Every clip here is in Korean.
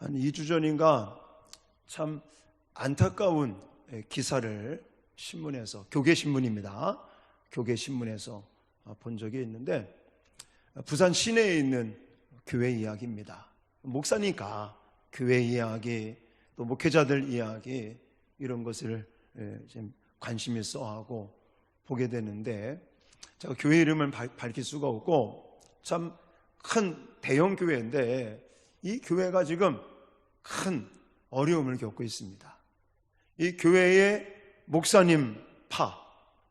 한 2주 전인가 참 안타까운 기사를 신문에서, 교계신문입니다. 교계신문에서 본 적이 있는데, 부산 시내에 있는 교회 이야기입니다. 목사니까 교회 이야기, 또 목회자들 이야기, 이런 것을 좀 관심 있어 하고 보게 되는데, 제가 교회 이름을 밝힐 수가 없고 참 큰 대형 교회인데, 이 교회가 지금 큰 어려움을 겪고 있습니다. 이 교회의 목사님 파,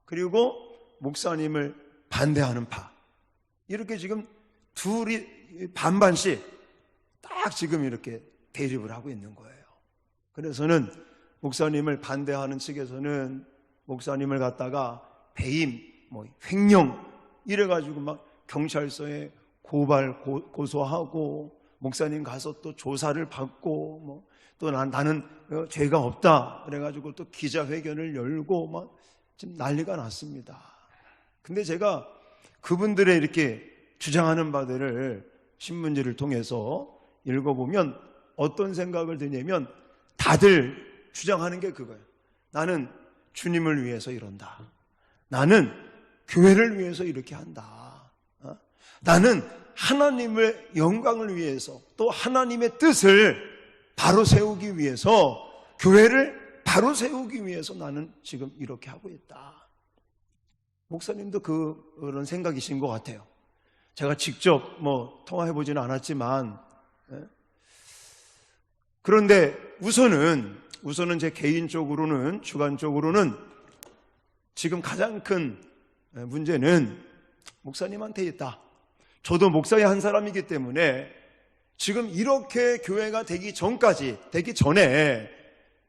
그리고 목사님을 반대하는 파, 이렇게 지금 둘이 반반씩 딱 지금 이렇게 대립을 하고 있는 거예요. 그래서는 목사님을 반대하는 측에서는 목사님을 갖다가 배임, 횡령 이래가지고 막 경찰서에 고소하고, 목사님 가서 또 조사를 받고, 또 나는 죄가 없다 그래가지고 또 기자회견을 열고 막 지금 난리가 났습니다. 근데 제가 그분들의 이렇게 주장하는 바들을 신문지를 통해서 읽어보면 어떤 생각을 드냐면, 다들 주장하는 게 그거예요. 나는 주님을 위해서 이런다. 나는 교회를 위해서 이렇게 한다. 나는 하나님의 영광을 위해서, 또 하나님의 뜻을 바로 세우기 위해서, 교회를 바로 세우기 위해서 나는 지금 이렇게 하고 있다. 목사님도 그런 생각이신 것 같아요. 제가 직접 통화해보지는 않았지만, 그런데 우선은 제 개인적으로는, 주관적으로는 지금 가장 큰 문제는 목사님한테 있다. 저도 목사의 한 사람이기 때문에 지금 이렇게 교회가 되기 전에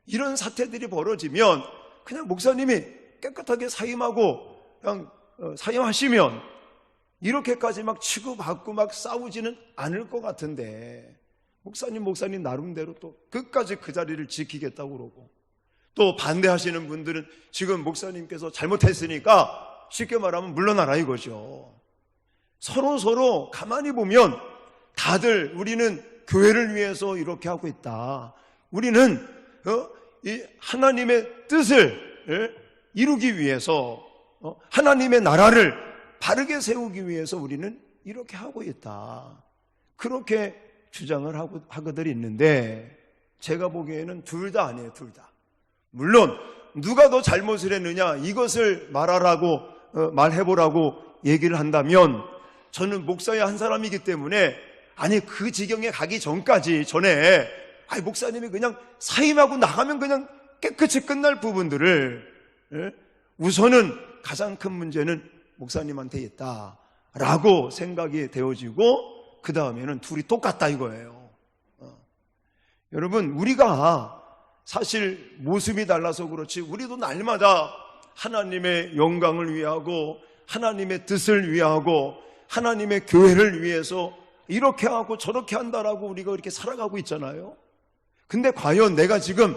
이런 사태들이 벌어지면 그냥 목사님이 깨끗하게 사임하고 그냥 사임하시면 이렇게까지 막 치고받고 막 싸우지는 않을 것 같은데, 목사님 나름대로 또 끝까지 그 자리를 지키겠다고 그러고, 또 반대하시는 분들은 지금 목사님께서 잘못했으니까 쉽게 말하면 물러나라 이거죠. 서로 가만히 보면 다들 우리는 교회를 위해서 이렇게 하고 있다. 우리는 이 하나님의 뜻을 이루기 위해서, 하나님의 나라를 바르게 세우기 위해서 우리는 이렇게 하고 있다. 그렇게 주장을 하고들 있는데, 제가 보기에는 둘 다 아니에요. 둘 다. 물론 누가 더 잘못을 했느냐 이것을 말해보라고 얘기를 한다면, 저는 목사의 한 사람이기 때문에 그 지경에 가기 전에 목사님이 그냥 사임하고 나가면 그냥 깨끗이 끝날 부분들을, 우선은 가장 큰 문제는 목사님한테 있다라고 생각이 되어지고, 그 다음에는 둘이 똑같다 이거예요. 여러분, 우리가 사실 모습이 달라서 그렇지 우리도 날마다 하나님의 영광을 위하고, 하나님의 뜻을 위하고, 하나님의 교회를 위해서 이렇게 하고 저렇게 한다라고 우리가 이렇게 살아가고 있잖아요. 근데 과연 내가 지금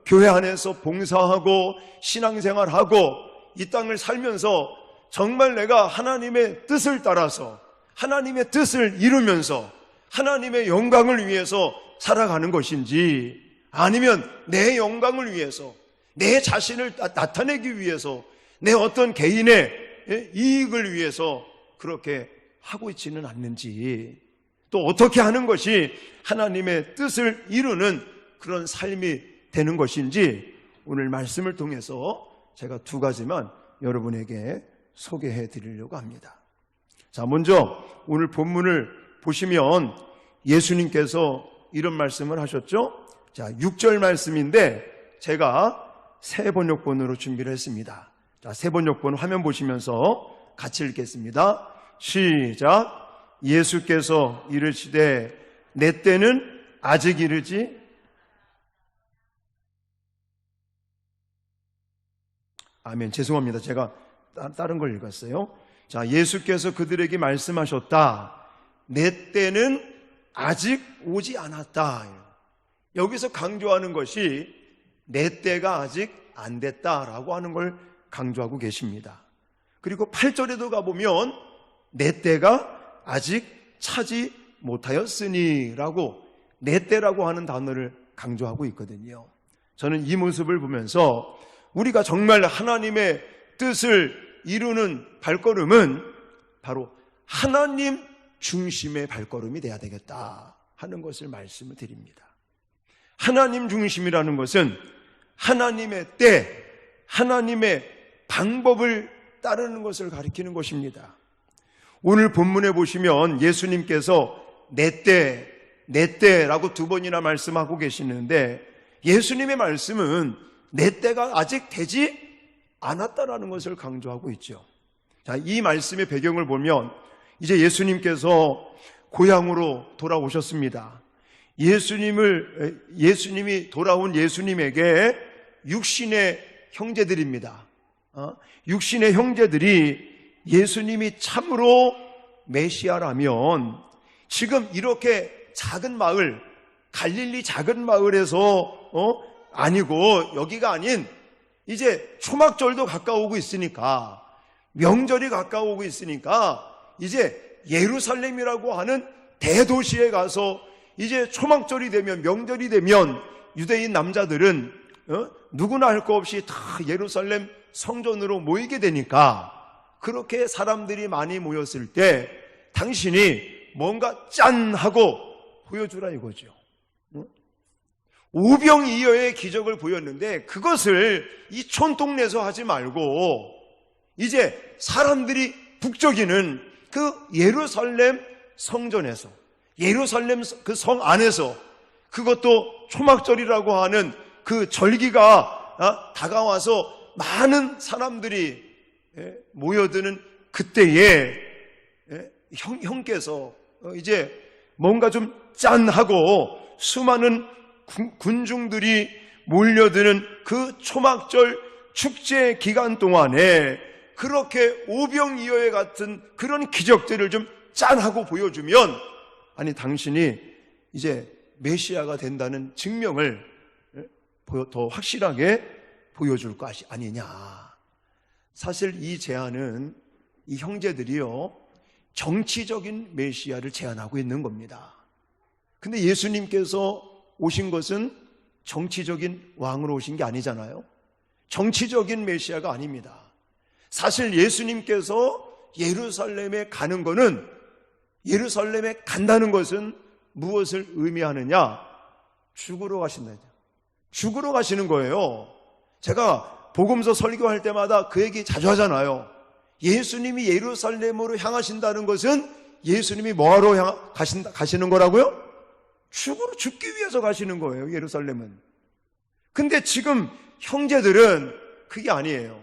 교회 안에서 봉사하고 신앙생활하고 이 땅을 살면서 정말 내가 하나님의 뜻을 따라서, 하나님의 뜻을 이루면서 하나님의 영광을 위해서 살아가는 것인지, 아니면 내 영광을 위해서, 내 자신을 나타내기 위해서, 내 어떤 개인의 이익을 위해서 그렇게 하고 있지는 않는지, 또 어떻게 하는 것이 하나님의 뜻을 이루는 그런 삶이 되는 것인지, 오늘 말씀을 통해서 제가 두 가지만 여러분에게 소개해 드리려고 합니다. 자, 먼저 오늘 본문을 보시면 예수님께서 이런 말씀을 하셨죠. 자, 6절 말씀인데 제가 새 번역본으로 준비를 했습니다. 자, 새 번역본 화면 보시면서 같이 읽겠습니다. 시작. 예수께서 이르시되 내 때는 아직 이르지 아멘. 죄송합니다. 제가 다른 걸 읽었어요. 자, 예수께서 그들에게 말씀하셨다. 내 때는 아직 오지 않았다. 여기서 강조하는 것이 내 때가 아직 안 됐다라고 하는 걸 강조하고 계십니다. 그리고 8절에도 가보면 내 때가 아직 차지 못하였으니 라고 내 때라고 하는 단어를 강조하고 있거든요. 저는 이 모습을 보면서 우리가 정말 하나님의 뜻을 이루는 발걸음은 바로 하나님 중심의 발걸음이 돼야 되겠다 하는 것을 말씀을 드립니다. 하나님 중심이라는 것은 하나님의 때, 하나님의 방법을 따르는 것을 가리키는 것입니다. 오늘 본문에 보시면 예수님께서 내 때라고 2번이나 말씀하고 계시는데, 예수님의 말씀은 내 때가 아직 되지 않았다라는 것을 강조하고 있죠. 자, 이 말씀의 배경을 보면 이제 예수님께서 고향으로 돌아오셨습니다. 예수님이 돌아온 예수님에게 육신의 형제들입니다. 육신의 형제들이 예수님이 참으로 메시아라면 지금 이렇게 작은 마을, 갈릴리 작은 마을에서 아니고 여기가 아닌 이제 초막절도 가까우고 있으니까, 명절이 가까우고 있으니까 이제 예루살렘이라고 하는 대도시에 가서 이제 초막절이 되면, 명절이 되면 유대인 남자들은 누구나 할 거 없이 다 예루살렘 성전으로 모이게 되니까, 그렇게 사람들이 많이 모였을 때 당신이 뭔가 짠 하고 보여주라 이거죠. 오병이어의 기적을 보였는데 그것을 이 촌동네에서 하지 말고 이제 사람들이 북적이는 그 예루살렘 성전에서, 예루살렘 그 성 안에서, 그것도 초막절이라고 하는 그 절기가 다가와서 많은 사람들이 모여드는 그때에 형께서 이제 뭔가 좀 짠하고 수많은 군중들이 몰려드는 그 초막절 축제 기간 동안에 그렇게 오병이어의 같은 그런 기적들을 좀 짠하고 보여주면, 아니 당신이 이제 메시아가 된다는 증명을 더 확실하게 보여줄 것이 아니냐. 사실 이 제안은 이 형제들이요, 정치적인 메시아를 제안하고 있는 겁니다. 근데 예수님께서 오신 것은 정치적인 왕으로 오신 게 아니잖아요. 정치적인 메시아가 아닙니다. 사실 예수님께서 예루살렘에 가는 거는, 예루살렘에 간다는 것은 무엇을 의미하느냐? 죽으러 가신다. 죽으러 가시는 거예요. 제가 복음서 설교할 때마다 그 얘기 자주 하잖아요. 예수님이 예루살렘으로 향하신다는 것은 예수님이 뭐하러 가시는 거라고요? 죽기 위해서 가시는 거예요, 예루살렘은. 근데 지금 형제들은 그게 아니에요.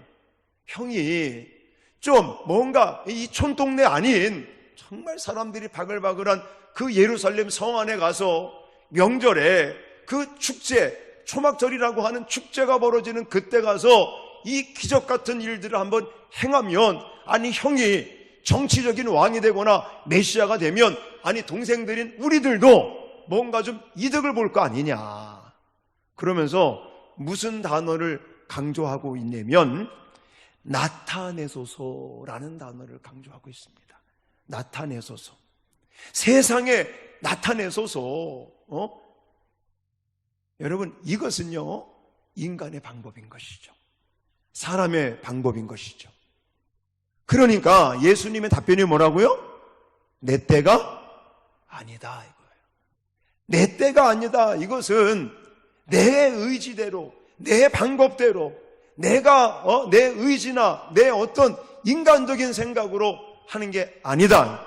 형이 좀 뭔가 이 촌동네 아닌 정말 사람들이 바글바글한 그 예루살렘 성 안에 가서 명절에 그 축제, 초막절이라고 하는 축제가 벌어지는 그때 가서 이 기적 같은 일들을 한번 행하면, 아니 형이 정치적인 왕이 되거나 메시아가 되면, 아니 동생들인 우리들도 뭔가 좀 이득을 볼 거 아니냐. 그러면서 무슨 단어를 강조하고 있냐면 나타내소서라는 단어를 강조하고 있습니다. 나타내소서. 세상에 나타내소서. 여러분, 이것은요 인간의 방법인 것이죠. 사람의 방법인 것이죠. 그러니까 예수님의 답변이 뭐라고요? 내 때가 아니다 이거예요. 내 때가 아니다. 이것은 내 의지대로, 내 방법대로, 내가 내 의지나 내 어떤 인간적인 생각으로 하는 게 아니다.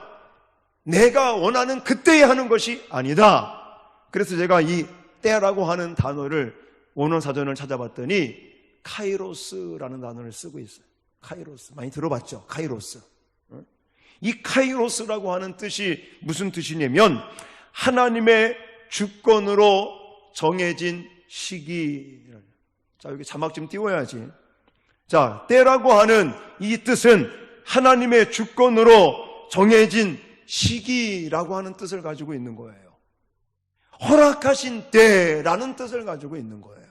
내가 원하는 그때에 하는 것이 아니다. 그래서 제가 이 때라고 하는 단어를 원어사전을 찾아봤더니 카이로스라는 단어를 쓰고 있어요. 카이로스. 많이 들어봤죠? 카이로스. 이 카이로스라고 하는 뜻이 무슨 뜻이냐면 하나님의 주권으로 정해진 시기. 자, 여기 자막 좀 띄워야지. 자, 때라고 하는 이 뜻은 하나님의 주권으로 정해진 시기라고 하는 뜻을 가지고 있는 거예요. 허락하신 때라는 뜻을 가지고 있는 거예요.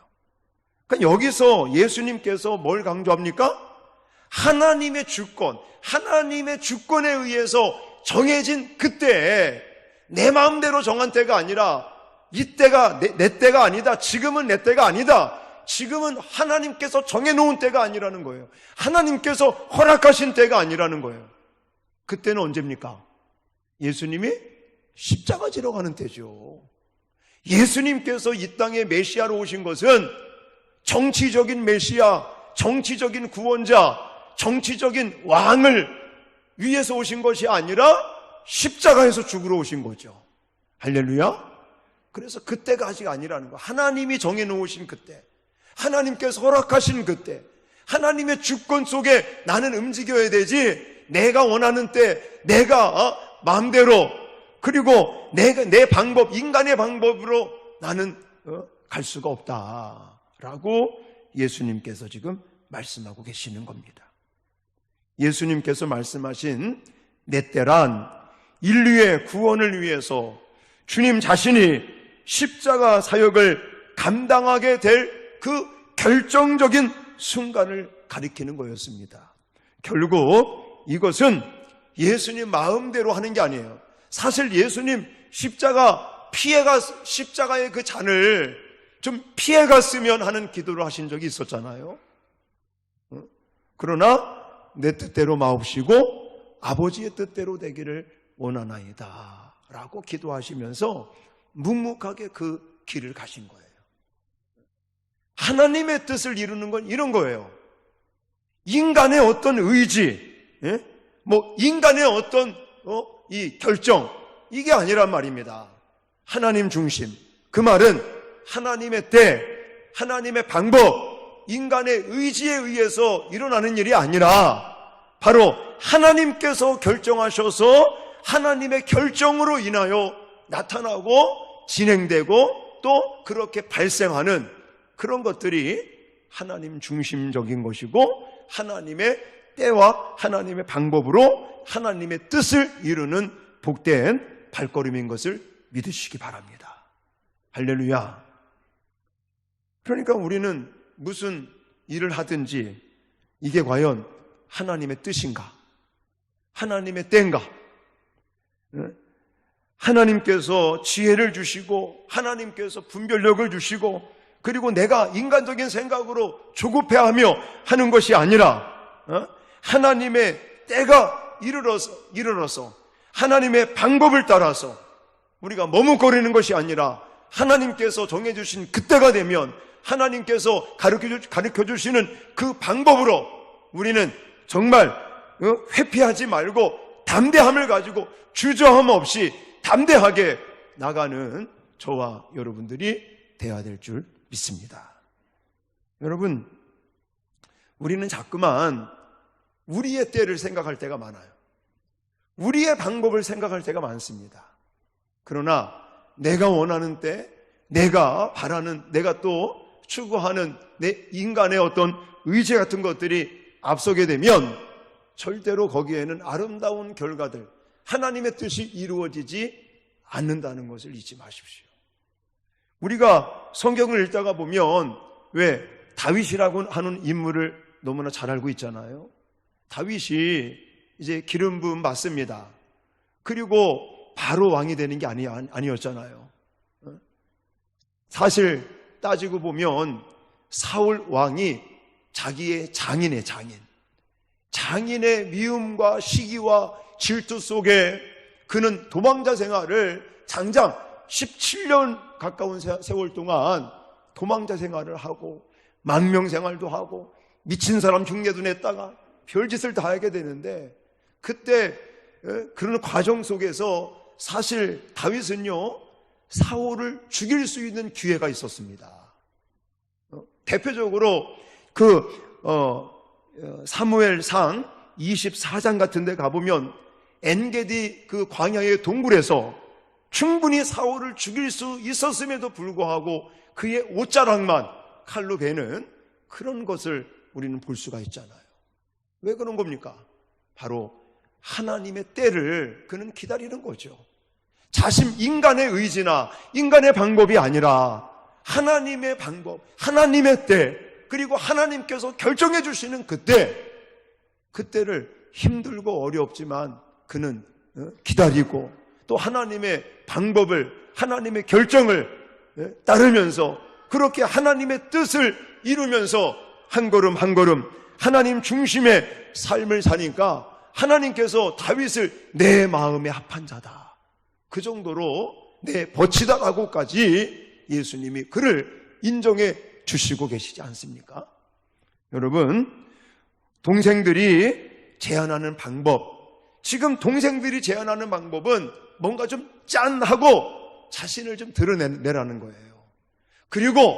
그러니까 여기서 예수님께서 뭘 강조합니까? 하나님의 주권, 하나님의 주권에 의해서 정해진 그때에 내 마음대로 정한 때가 아니라 이때가 내 때가 아니다. 지금은 내 때가 아니다. 지금은 하나님께서 정해놓은 때가 아니라는 거예요. 하나님께서 허락하신 때가 아니라는 거예요. 그때는 언제입니까? 예수님이 십자가 지러 가는 때죠. 예수님께서 이 땅에 메시아로 오신 것은 정치적인 메시아, 정치적인 구원자, 정치적인 왕을 위해서 오신 것이 아니라 십자가에서 죽으러 오신 거죠. 할렐루야. 그래서 그때가 아직 아니라는 거. 하나님이 정해놓으신 그때, 하나님께서 허락하신 그때, 하나님의 주권 속에 나는 움직여야 되지, 내가 원하는 때 내가 마음대로, 그리고 내 방법, 인간의 방법으로 나는 갈 수가 없다라고 예수님께서 지금 말씀하고 계시는 겁니다. 예수님께서 말씀하신 내 때란 인류의 구원을 위해서 주님 자신이 십자가 사역을 감당하게 될 그 결정적인 순간을 가리키는 거였습니다. 결국 이것은 예수님 마음대로 하는 게 아니에요. 사실 예수님 십자가의 그 잔을 좀 피해갔으면 하는 기도를 하신 적이 있었잖아요. 그러나 내 뜻대로 마옵시고 아버지의 뜻대로 되기를 원하나이다 라고 기도하시면서 묵묵하게 그 길을 가신 거예요. 하나님의 뜻을 이루는 건 이런 거예요. 인간의 어떤 의지, 인간의 어떤 이 결정, 이게 아니란 말입니다. 하나님 중심. 그 말은 하나님의 때, 하나님의 방법, 인간의 의지에 의해서 일어나는 일이 아니라 바로 하나님께서 결정하셔서 하나님의 결정으로 인하여 나타나고 진행되고 또 그렇게 발생하는 그런 것들이 하나님 중심적인 것이고 하나님의 때와 하나님의 방법으로 하나님의 뜻을 이루는 복된 발걸음인 것을 믿으시기 바랍니다. 할렐루야. 그러니까 우리는 무슨 일을 하든지 이게 과연 하나님의 뜻인가? 하나님의 때인가? 하나님께서 지혜를 주시고 하나님께서 분별력을 주시고 그리고 내가 인간적인 생각으로 조급해하며 하는 것이 아니라 하나님의 때가 이르러서 하나님의 방법을 따라서 우리가 머뭇거리는 것이 아니라 하나님께서 정해주신 그때가 되면 하나님께서 가르쳐 주시는 그 방법으로 우리는 정말 회피하지 말고 담대함을 가지고 주저함 없이 담대하게 나가는 저와 여러분들이 되어야 될 줄 믿습니다. 여러분, 우리는 자꾸만 우리의 때를 생각할 때가 많아요. 우리의 방법을 생각할 때가 많습니다. 그러나 내가 원하는 때, 내가 바라는, 내가 또 추구하는 내 인간의 어떤 의지 같은 것들이 앞서게 되면 절대로 거기에는 아름다운 결과들, 하나님의 뜻이 이루어지지 않는다는 것을 잊지 마십시오. 우리가 성경을 읽다가 보면 왜 다윗이라고 하는 인물을 너무나 잘 알고 있잖아요. 다윗이 이제 기름 부음 받습니다. 그리고 바로 왕이 되는 게 아니었잖아요. 사실 따지고 보면 사울 왕이 자기의 장인의 미움과 시기와 질투 속에 그는 도망자 생활을 장장 17년 가까운 세월 동안 도망자 생활을 하고 망명 생활도 하고 미친 사람 흉내도 냈다가 별짓을 다 하게 되는데 그때 그런 과정 속에서 사실 다윗은요 사울을 죽일 수 있는 기회가 있었습니다. 대표적으로 사무엘상 24장 같은 데 가보면 엔게디 그 광야의 동굴에서 충분히 사울을 죽일 수 있었음에도 불구하고 그의 옷자락만 칼로 베는 그런 것을 우리는 볼 수가 있잖아요. 왜 그런 겁니까? 바로 하나님의 때를 그는 기다리는 거죠. 인간의 의지나 인간의 방법이 아니라 하나님의 방법, 하나님의 때, 그리고 하나님께서 결정해 주시는 그때를 힘들고 어렵지만 그는 기다리고 또 하나님의 방법을, 하나님의 결정을 따르면서 그렇게 하나님의 뜻을 이루면서 한 걸음 한 걸음 하나님 중심의 삶을 사니까 하나님께서 다윗을 내 마음에 합한 자다, 그 정도로 버치다라고까지 예수님이 그를 인정해 주시고 계시지 않습니까? 여러분, 동생들이 제안하는 방법, 지금 동생들이 제안하는 방법은 뭔가 좀 짠하고 자신을 좀 드러내라는 거예요. 그리고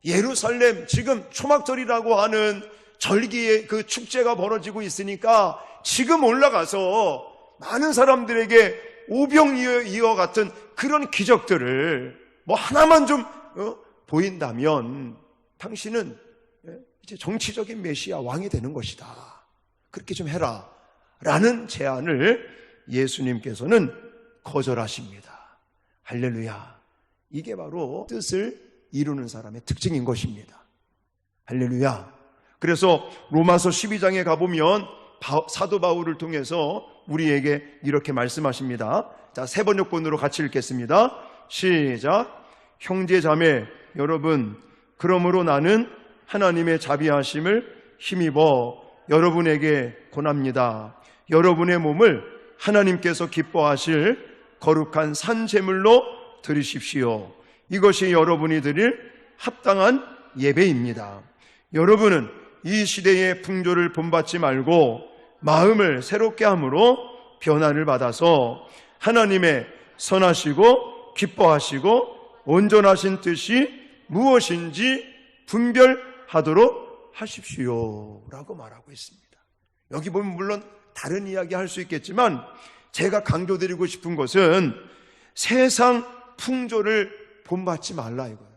예루살렘 지금 초막절이라고 하는 절기의 그 축제가 벌어지고 있으니까 지금 올라가서 많은 사람들에게 오병이어 같은 그런 기적들을 뭐 하나만 좀 보인다면 당신은 이제 정치적인 메시아 왕이 되는 것이다, 그렇게 좀 해라 라는 제안을 예수님께서는 거절하십니다. 할렐루야. 이게 바로 뜻을 이루는 사람의 특징인 것입니다. 할렐루야. 그래서 로마서 12장에 가보면 사도 바울을 통해서 우리에게 이렇게 말씀하십니다. 자, 세 번역본으로 같이 읽겠습니다. 시작. 형제 자매 여러분, 그러므로 나는 하나님의 자비하심을 힘입어 여러분에게 권합니다. 여러분의 몸을 하나님께서 기뻐하실 거룩한 산 제물로 드리십시오. 이것이 여러분이 드릴 합당한 예배입니다. 여러분은 이 시대의 풍조를 본받지 말고 마음을 새롭게 함으로 변화를 받아서 하나님의 선하시고 기뻐하시고 온전하신 뜻이 무엇인지 분별하도록 하십시오 라고 말하고 있습니다. 여기 보면 물론 다른 이야기 할 수 있겠지만 제가 강조드리고 싶은 것은 세상 풍조를 본받지 말라 이거예요.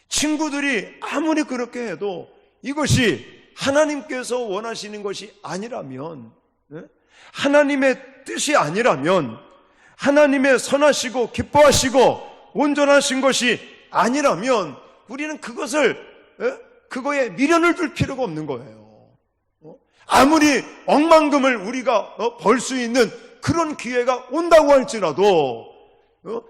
친구들이 아무리 그렇게 해도 이것이 하나님께서 원하시는 것이 아니라면, 하나님의 뜻이 아니라면, 하나님의 선하시고 기뻐하시고 온전하신 것이 아니라면 우리는 그거에 미련을 둘 필요가 없는 거예요. 아무리 억만금을 우리가 벌 수 있는 그런 기회가 온다고 할지라도,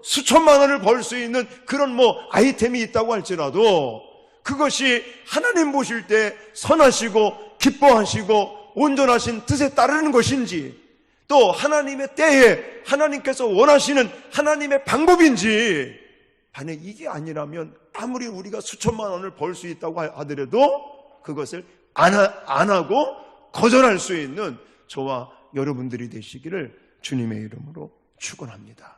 수천만 원을 벌 수 있는 그런 아이템이 있다고 할지라도 그것이 하나님 보실 때 선하시고 기뻐하시고 온전하신 뜻에 따르는 것인지, 또 하나님의 때에 하나님께서 원하시는 하나님의 방법인지, 만약 이게 아니라면 아무리 우리가 수천만 원을 벌 수 있다고 하더라도 그것을 안 하고 거절할 수 있는 저와 여러분들이 되시기를 주님의 이름으로 축원합니다.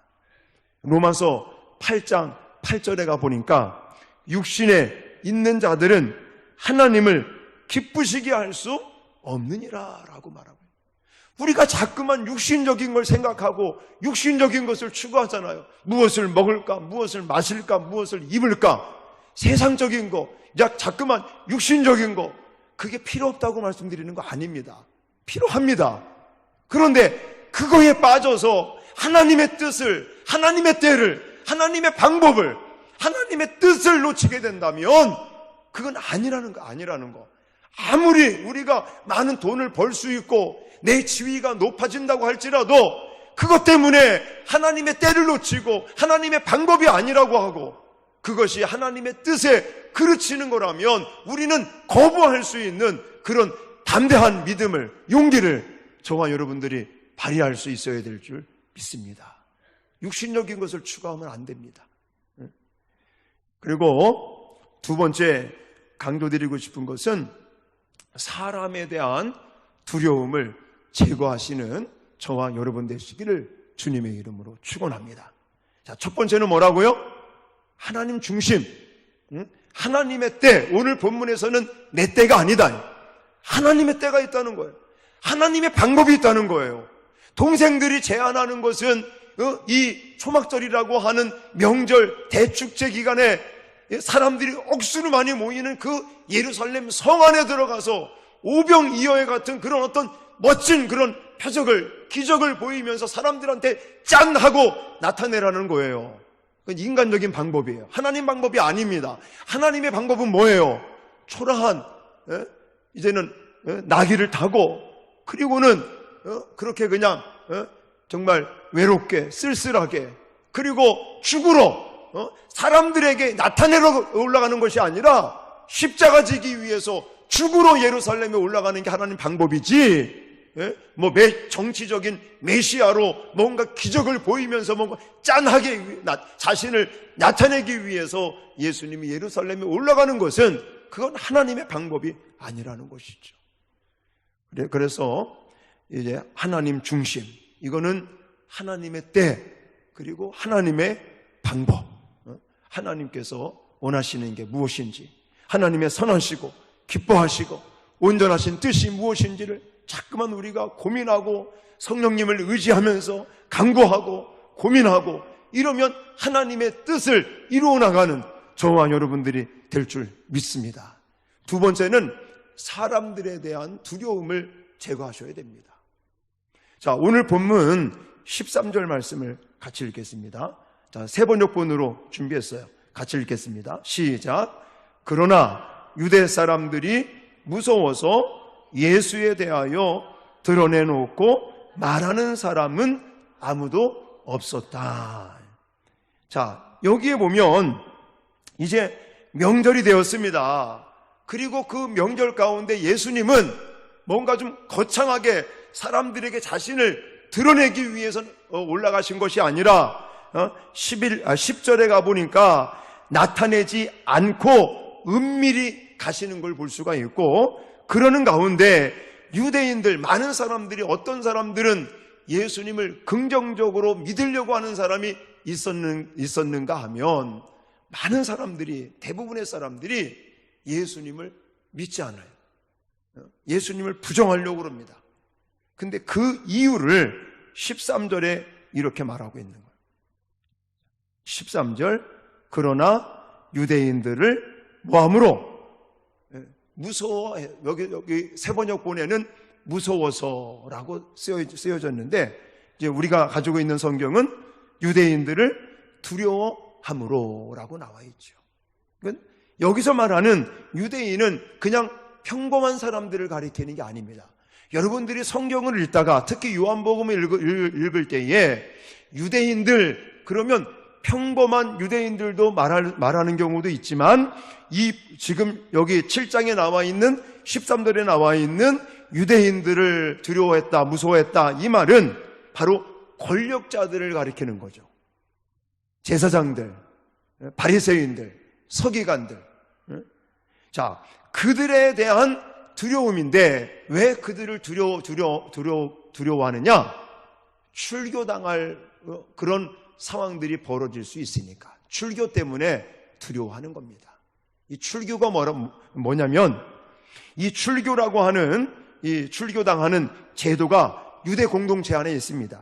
로마서 8장 8절에 가보니까 육신에 있는 자들은 하나님을 기쁘시게 할 수 없느니라 라고 말하고, 우리가 자꾸만 육신적인 걸 생각하고 육신적인 것을 추구하잖아요. 무엇을 먹을까, 무엇을 마실까, 무엇을 입을까, 세상적인 거, 자꾸만 육신적인 거, 그게 필요 없다고 말씀드리는 거 아닙니다. 필요합니다. 그런데 그거에 빠져서 하나님의 뜻을, 하나님의 때를, 하나님의 방법을, 하나님의 뜻을 놓치게 된다면 그건 아니라는 거. 아무리 우리가 많은 돈을 벌 수 있고 내 지위가 높아진다고 할지라도 그것 때문에 하나님의 때를 놓치고 하나님의 방법이 아니라고 하고 그것이 하나님의 뜻에 그르치는 거라면 우리는 거부할 수 있는 그런 담대한 믿음을, 용기를 저와 여러분들이 발휘할 수 있어야 될 줄 믿습니다. 육신적인 것을 추구하면 안 됩니다. 그리고 두 번째 강조드리고 싶은 것은 사람에 대한 두려움을 제거하시는 저와 여러분 되시기를 주님의 이름으로 축원합니다. 자, 첫 번째는 뭐라고요? 하나님 중심, 하나님의 때. 오늘 본문에서는 내 때가 아니다, 하나님의 때가 있다는 거예요. 하나님의 방법이 있다는 거예요. 동생들이 제안하는 것은 이 초막절이라고 하는 명절 대축제 기간에 사람들이 억수로 많이 모이는 그 예루살렘 성 안에 들어가서 오병이어의 같은 그런 어떤 멋진 그런 표적을, 기적을 보이면서 사람들한테 짠 하고 나타내라는 거예요. 그건 인간적인 방법이에요. 하나님 방법이 아닙니다. 하나님의 방법은 뭐예요? 초라한, 이제는 나귀를 타고, 그리고는 그렇게 그냥 정말 외롭게 쓸쓸하게 그리고 죽으러 사람들에게 나타내러 올라가는 것이 아니라 십자가 지기 위해서 죽으러 예루살렘에 올라가는 게 하나님 방법이지, 뭐 정치적인 메시아로 뭔가 기적을 보이면서 뭔가 짠하게 자신을 나타내기 위해서 예수님이 예루살렘에 올라가는 것은 그건 하나님의 방법이 아니라는 것이죠. 그래서 이제 하나님 중심, 이거는 하나님의 때, 그리고 하나님의 방법, 하나님께서 원하시는 게 무엇인지, 하나님의 선하시고 기뻐하시고 온전하신 뜻이 무엇인지를 자꾸만 우리가 고민하고 성령님을 의지하면서 간구하고 고민하고 이러면 하나님의 뜻을 이루어 나가는 저와 여러분들이 될 줄 믿습니다. 두 번째는 사람들에 대한 두려움을 제거하셔야 됩니다. 자, 오늘 본문 13절 말씀을 같이 읽겠습니다. 자, 세 번역본으로 준비했어요. 같이 읽겠습니다. 시작. 그러나 유대 사람들이 무서워서 예수에 대하여 드러내놓고 말하는 사람은 아무도 없었다. 자, 여기에 보면 이제 명절이 되었습니다. 그리고 그 명절 가운데 예수님은 뭔가 좀 거창하게 사람들에게 자신을 드러내기 위해서 올라가신 것이 아니라 10절에 가보니까 나타내지 않고 은밀히 가시는 걸 볼 수가 있고, 그러는 가운데 유대인들, 많은 사람들이, 어떤 사람들은 예수님을 긍정적으로 믿으려고 하는 사람이 있었는가 하면 많은 사람들이, 대부분의 사람들이 예수님을 믿지 않아요. 예수님을 부정하려고 합니다. 근데 그 이유를 13절에 이렇게 말하고 있는 거예요. 13절, 그러나 유대인들을 뭐함으로? 무서워해. 여기 세번역본에는 무서워서라고 쓰여졌는데, 이제 우리가 가지고 있는 성경은 유대인들을 두려워함으로라고 나와 있죠. 여기서 말하는 유대인은 그냥 평범한 사람들을 가리키는 게 아닙니다. 여러분들이 성경을 읽다가 특히 요한복음을 읽을 때에 유대인들 그러면 평범한 유대인들도 말하는 경우도 있지만, 이 지금 여기 7장에 나와 있는 13절에 나와 있는 유대인들을 두려워했다, 무서워했다, 이 말은 바로 권력자들을 가리키는 거죠. 제사장들, 바리새인들, 서기관들. 자, 그들에 대한 두려움인데 왜 그들을 두려워하느냐? 출교당할 그런 상황들이 벌어질 수 있으니까 출교 때문에 두려워하는 겁니다. 이 출교가 뭐냐면, 이 출교라고 하는, 이 출교당하는 제도가 유대 공동체 안에 있습니다.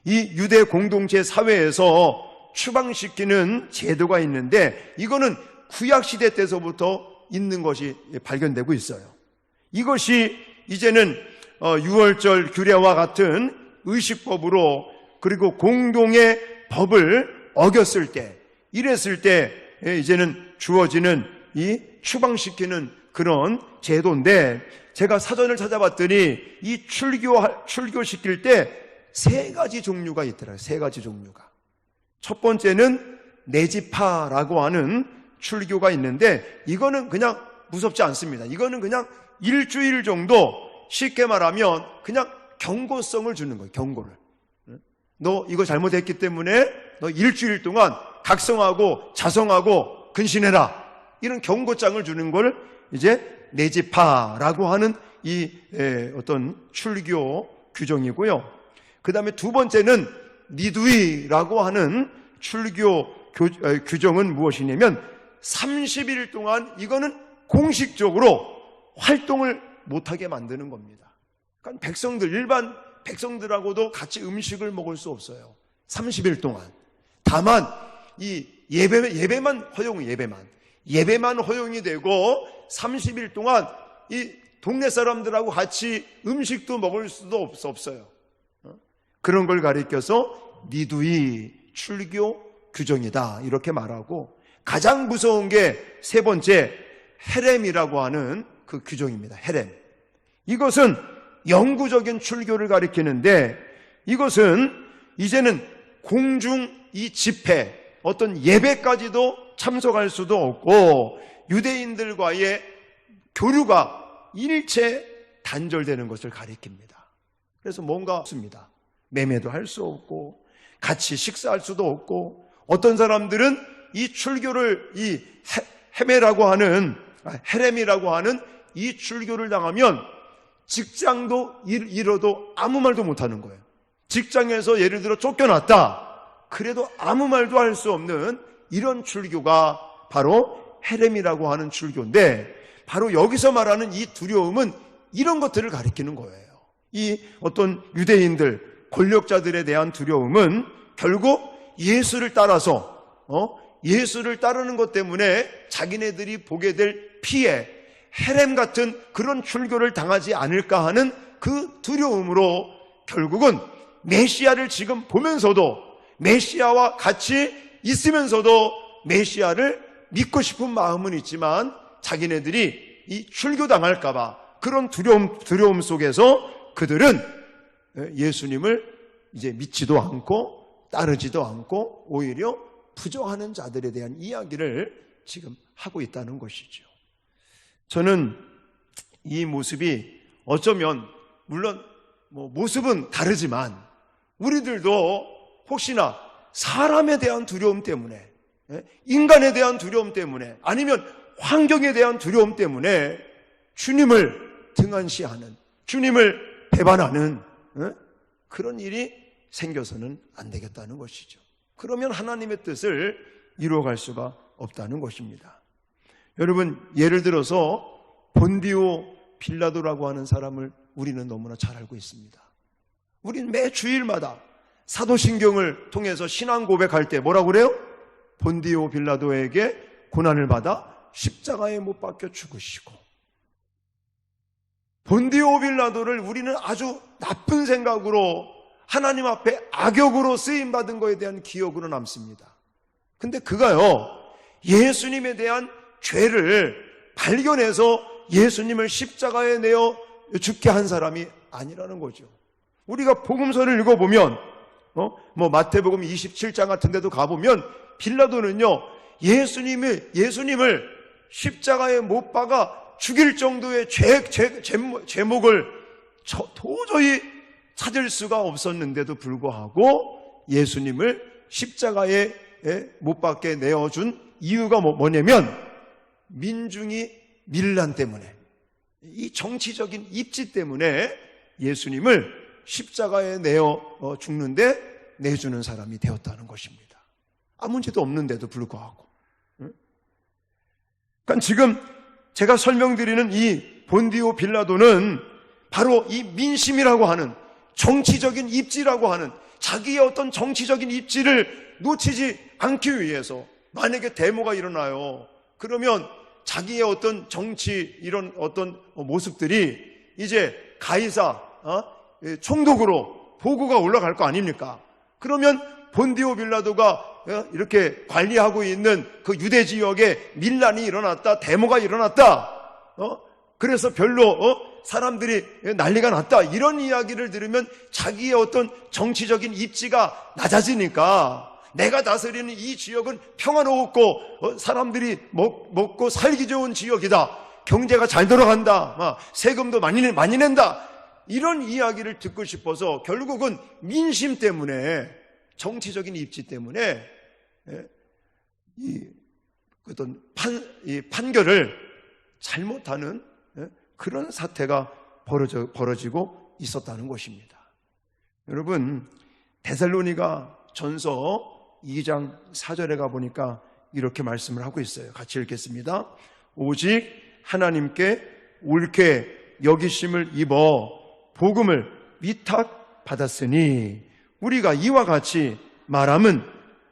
이 유대 공동체 사회에서 추방시키는 제도가 있는데, 이거는 구약시대 때서부터 있는 것이 발견되고 있어요. 이것이 이제는 유월절 규례와 같은 의식법으로, 그리고 공동의 법을 어겼을 때, 이랬을 때 이제는 주어지는 이 추방시키는 그런 제도인데, 제가 사전을 찾아봤더니 이 출교시킬 때 세 가지 종류가 있더라고요. 세 가지 종류가. 첫 번째는 내지파라고 하는 출교가 있는데, 이거는 그냥 무섭지 않습니다. 이거는 그냥 일주일 정도, 쉽게 말하면 그냥 경고성을 주는 거예요. 경고를. 너 이거 잘못했기 때문에 너 일주일 동안 각성하고 자성하고 근신해라, 이런 경고장을 주는 걸 이제 내지파라고 하는 이 어떤 출교 규정이고요. 그 다음에 두 번째는 니두이라고 하는 출교 규정은 무엇이냐면 30일 동안 이거는 공식적으로 활동을 못하게 만드는 겁니다. 그러니까 일반 백성들하고도 같이 음식을 먹을 수 없어요. 30일 동안. 다만 이 예배만 허용이 되고 30일 동안 이 동네 사람들하고 같이 음식도 먹을 수도 없어요. 그런 걸 가리켜서 니두이 출교 규정이다, 이렇게 말하고, 가장 무서운 게 세 번째 헤렘이라고 하는 그 규정입니다. 헤렘. 이것은 영구적인 출교를 가리키는데, 이것은 이제는 공중 이 집회, 어떤 예배까지도 참석할 수도 없고 유대인들과의 교류가 일체 단절되는 것을 가리킵니다. 그래서 뭔가 없습니다. 매매도 할 수 없고 같이 식사할 수도 없고, 어떤 사람들은 이 출교를 이 헤렘이라고 하는 이 출교를 당하면 직장도 잃어도 아무 말도 못하는 거예요. 직장에서 예를 들어 쫓겨났다, 그래도 아무 말도 할 수 없는 이런 출교가 바로 헤렘이라고 하는 출교인데, 바로 여기서 말하는 이 두려움은 이런 것들을 가리키는 거예요. 이 어떤 유대인들, 권력자들에 대한 두려움은 결국 예수를 따라서 예수를 따르는 것 때문에 자기네들이 보게 될 피해, 헤렘 같은 그런 출교를 당하지 않을까 하는 그 두려움으로 결국은 메시아를 지금 보면서도, 메시아와 같이 있으면서도 메시아를 믿고 싶은 마음은 있지만 자기네들이 이 출교당할까 봐 그런 두려움 속에서 그들은 예수님을 이제 믿지도 않고 따르지도 않고 오히려 부정하는 자들에 대한 이야기를 지금 하고 있다는 것이죠. 저는 이 모습이 어쩌면, 물론 모습은 다르지만 우리들도 혹시나 사람에 대한 두려움 때문에, 인간에 대한 두려움 때문에, 아니면 환경에 대한 두려움 때문에 주님을 등한시하는, 주님을 배반하는 그런 일이 생겨서는 안 되겠다는 것이죠. 그러면 하나님의 뜻을 이루어갈 수가 없다는 것입니다. 여러분, 예를 들어서 본디오 빌라도라고 하는 사람을 우리는 너무나 잘 알고 있습니다. 우리는 매 주일마다 사도신경을 통해서 신앙 고백할 때 뭐라고 그래요? 본디오 빌라도에게 고난을 받아 십자가에 못 박혀 죽으시고, 본디오 빌라도를 우리는 아주 나쁜 생각으로, 하나님 앞에 악역으로 쓰임받은 것에 대한 기억으로 남습니다. 근데 그가요, 예수님에 대한 죄를 발견해서 예수님을 십자가에 내어 죽게 한 사람이 아니라는 거죠. 우리가 복음서를 읽어보면 마태복음 27장 같은 데도 가보면 빌라도는요, 예수님을 십자가에 못 박아 죽일 정도의 제목을 도저히 찾을 수가 없었는데도 불구하고 예수님을 십자가에 못 박게 내어준 이유가 뭐냐면, 민중이 밀란 때문에, 이 정치적인 입지 때문에 예수님을 십자가에 내어 죽는데 내주는 사람이 되었다는 것입니다. 아무 문제도 없는데도 불구하고. 그러니까 지금 제가 설명드리는 이 본디오 빌라도는 바로 이 민심이라고 하는, 정치적인 입지라고 하는, 자기의 어떤 정치적인 입지를 놓치지 않기 위해서, 만약에 데모가 일어나요, 그러면 자기의 어떤 정치, 이런 어떤 모습들이 이제 가이사 총독으로 보고가 올라갈 거 아닙니까? 그러면 본디오 빌라도가 이렇게 관리하고 있는 그 유대 지역에 밀란이 일어났다, 데모가 일어났다, 그래서 별로 사람들이 난리가 났다, 이런 이야기를 들으면 자기의 어떤 정치적인 입지가 낮아지니까, 내가 다스리는 이 지역은 평화로웠고 사람들이 먹고 살기 좋은 지역이다, 경제가 잘 돌아간다, 세금도 많이 낸다, 이런 이야기를 듣고 싶어서 결국은 민심 때문에, 정치적인 입지 때문에 이 어떤 판결을 잘못하는 그런 사태가 벌어지고 있었다는 것입니다. 여러분, 데살로니가 전서 2장 4절에 가보니까 이렇게 말씀을 하고 있어요. 같이 읽겠습니다. 오직 하나님께 옳게 여기심을 입어 복음을 위탁받았으니 우리가 이와 같이 말함은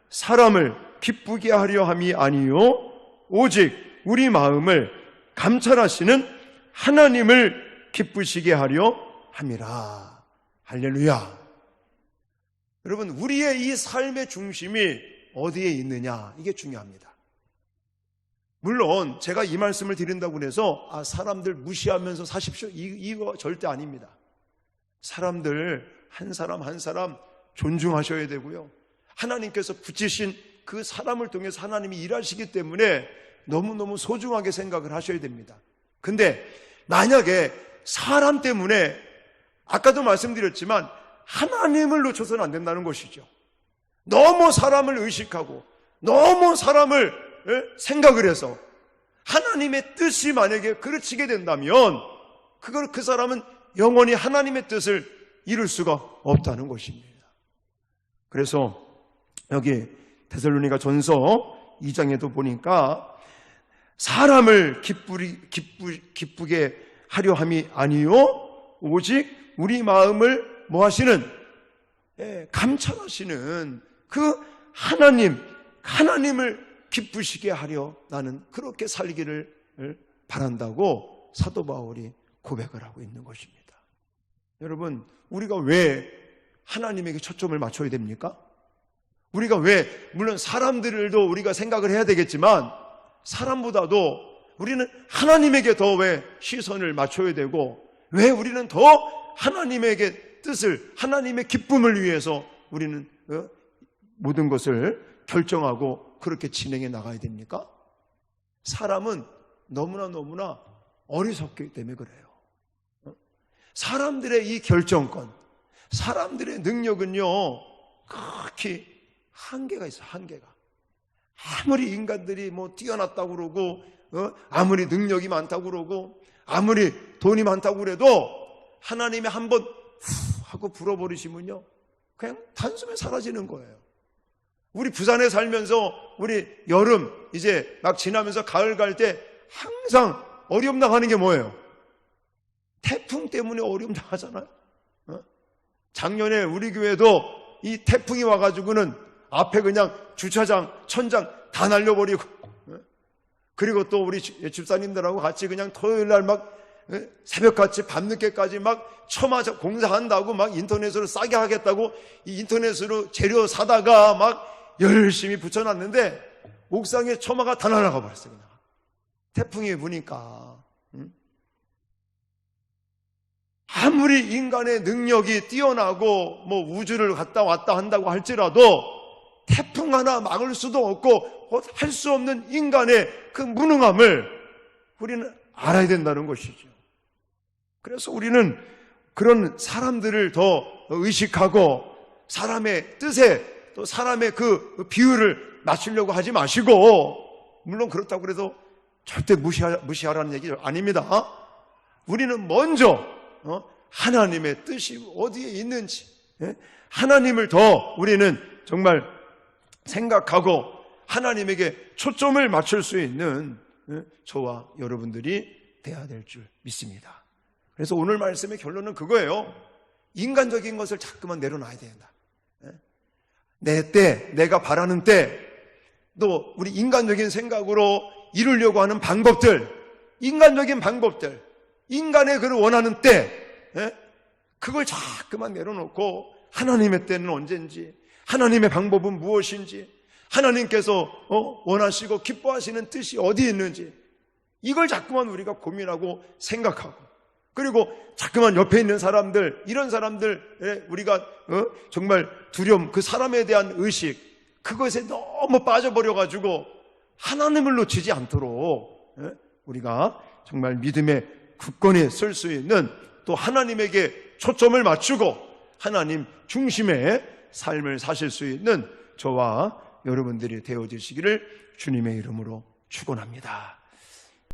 사람을 기쁘게 하려 함이 아니요 오직 우리 마음을 감찰하시는 하나님을 기쁘시게 하려 함이라. 할렐루야. 여러분, 우리의 이 삶의 중심이 어디에 있느냐, 이게 중요합니다. 물론 제가 이 말씀을 드린다고 해서 사람들 무시하면서 사십시오, 이거 절대 아닙니다. 사람들 한 사람 한 사람 존중하셔야 되고요, 하나님께서 붙이신 그 사람을 통해서 하나님이 일하시기 때문에 너무너무 소중하게 생각을 하셔야 됩니다. 근데 만약에 사람 때문에 아까도 말씀드렸지만 하나님을 놓쳐서는 안 된다는 것이죠. 너무 사람을 의식하고 너무 사람을 생각을 해서 하나님의 뜻이 만약에 그르치게 된다면 그 사람은 영원히 하나님의 뜻을 이룰 수가 없다는 것입니다. 그래서 여기 데살로니가 전서 2장에도 보니까 사람을 기쁘게 하려 함이 아니요 오직 우리 마음을 뭐 하시는? 감찰하시는 그 하나님을 기쁘시게 하려 나는 그렇게 살기를 바란다고 사도 바울이 고백을 하고 있는 것입니다. 여러분, 우리가 왜 하나님에게 초점을 맞춰야 됩니까? 우리가 왜, 물론 사람들도 우리가 생각을 해야 되겠지만 사람보다도 우리는 하나님에게 더 왜 시선을 맞춰야 되고, 왜 우리는 더 하나님에게 뜻을, 하나님의 기쁨을 위해서 우리는 모든 것을 결정하고 그렇게 진행해 나가야 됩니까? 사람은 너무나 어리석기 때문에 그래요. 사람들의 이 결정권, 사람들의 능력은요, 극히 한계가 있어요. 한계가. 아무리 인간들이 뭐 뛰어났다고 그러고 아무리 능력이 많다고 그러고 아무리 돈이 많다고 그래도 하나님이 한번 후 하고 불어버리시면요 그냥 단숨에 사라지는 거예요. 우리 부산에 살면서 우리 여름 이제 막 지나면서 가을 갈 때 항상 어려움 당하는 게 뭐예요? 태풍 때문에 어려움 당하잖아요. 작년에 우리 교회도 이 태풍이 와가지고는 앞에 그냥 주차장, 천장 다 날려버리고, 그리고 또 우리 집사님들하고 같이 그냥 토요일 날 막 새벽같이 밤늦게까지 막 처마 공사한다고 막 인터넷으로 싸게 하겠다고 이 인터넷으로 재료 사다가 막 열심히 붙여놨는데 옥상에 처마가 다 날아가 버렸어요. 그냥. 태풍이 부니까. 아무리 인간의 능력이 뛰어나고 뭐 우주를 갔다 왔다 한다고 할지라도 태풍 하나 막을 수도 없고 할 수 없는 인간의 그 무능함을 우리는 알아야 된다는 것이죠. 그래서 우리는 그런 사람들을 더 의식하고 사람의 뜻에 또 사람의 그 비율을 맞추려고 하지 마시고, 물론 그렇다고 그래서 절대 무시하라는 얘기 아닙니다. 우리는 먼저 하나님의 뜻이 어디에 있는지, 하나님을 더 우리는 정말 생각하고 하나님에게 초점을 맞출 수 있는 저와 여러분들이 돼야 될 줄 믿습니다. 그래서 오늘 말씀의 결론은 그거예요. 인간적인 것을 자꾸만 내려놔야 된다. 내 때, 내가 바라는 때, 또 우리 인간적인 생각으로 이루려고 하는 방법들, 인간적인 방법들, 인간의 그를 원하는 때, 그걸 자꾸만 내려놓고 하나님의 때는 언젠지, 하나님의 방법은 무엇인지, 하나님께서 원하시고 기뻐하시는 뜻이 어디에 있는지, 이걸 자꾸만 우리가 고민하고 생각하고, 그리고 자꾸만 옆에 있는 사람들, 이런 사람들의 우리가 정말 두려움, 그 사람에 대한 의식, 그것에 너무 빠져버려가지고 하나님을 놓치지 않도록 우리가 정말 믿음의 굳건히 설 수 있는, 또 하나님에게 초점을 맞추고 하나님 중심의 삶을 사실 수 있는 저와 여러분들이 되어주시기를 주님의 이름으로 축원합니다.